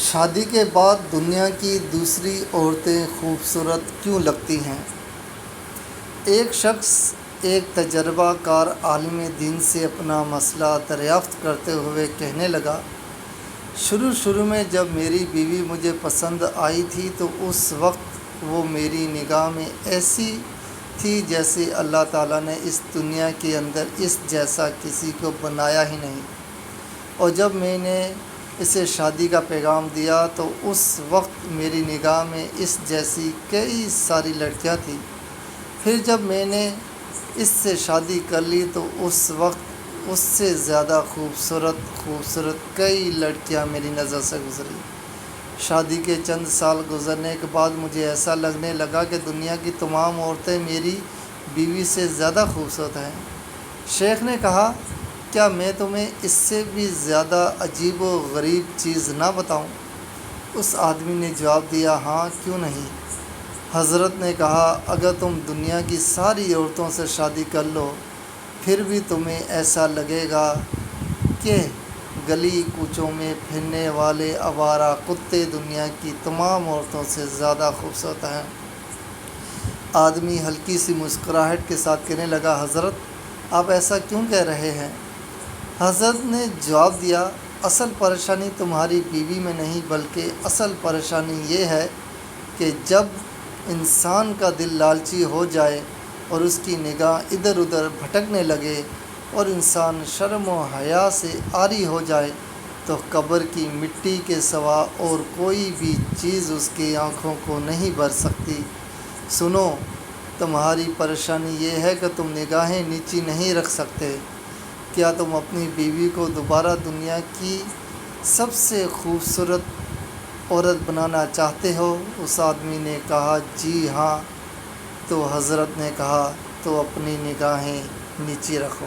شادی کے بعد دنیا کی دوسری عورتیں خوبصورت کیوں لگتی ہیں؟ ایک شخص ایک تجربہ کار عالم دین سے اپنا مسئلہ دریافت کرتے ہوئے کہنے لگا، شروع میں جب میری بیوی مجھے پسند آئی تھی تو اس وقت وہ میری نگاہ میں ایسی تھی جیسے اللہ تعالیٰ نے اس دنیا کے اندر اس جیسا کسی کو بنایا ہی نہیں، اور جب میں نے اسے شادی کا پیغام دیا تو اس وقت میری نگاہ میں اس جیسی کئی ساری لڑکیاں تھیں۔ پھر جب میں نے اس سے شادی کر لی تو اس وقت اس سے زیادہ خوبصورت کئی لڑکیاں میری نظر سے گزری۔ شادی کے چند سال گزرنے کے بعد مجھے ایسا لگنے لگا کہ دنیا کی تمام عورتیں میری بیوی سے زیادہ خوبصورت ہیں۔ شیخ نے کہا، کیا میں تمہیں اس سے بھی زیادہ عجیب و غریب چیز نہ بتاؤں؟ اس آدمی نے جواب دیا، ہاں کیوں نہیں؟ حضرت نے کہا، اگر تم دنیا کی ساری عورتوں سے شادی کر لو پھر بھی تمہیں ایسا لگے گا کہ گلی کوچوں میں پھرنے والے آوارہ کتے دنیا کی تمام عورتوں سے زیادہ خوبصورت ہیں۔ آدمی ہلکی سی مسکراہٹ کے ساتھ کہنے لگا، حضرت آپ ایسا کیوں کہہ رہے ہیں؟ حضرت نے جواب دیا، اصل پریشانی تمہاری بیوی میں نہیں بلکہ اصل پریشانی یہ ہے کہ جب انسان کا دل لالچی ہو جائے اور اس کی نگاہ ادھر ادھر بھٹکنے لگے اور انسان شرم و حیا سے عاری ہو جائے تو قبر کی مٹی کے سوا اور کوئی بھی چیز اس کی آنکھوں کو نہیں بھر سکتی۔ سنو، تمہاری پریشانی یہ ہے کہ تم نگاہیں نیچی نہیں رکھ سکتے۔ کیا تم اپنی بیوی کو دوبارہ دنیا کی سب سے خوبصورت عورت بنانا چاہتے ہو؟ اس آدمی نے کہا، جی ہاں۔ تو حضرت نے کہا، تو اپنی نگاہیں نیچی رکھو۔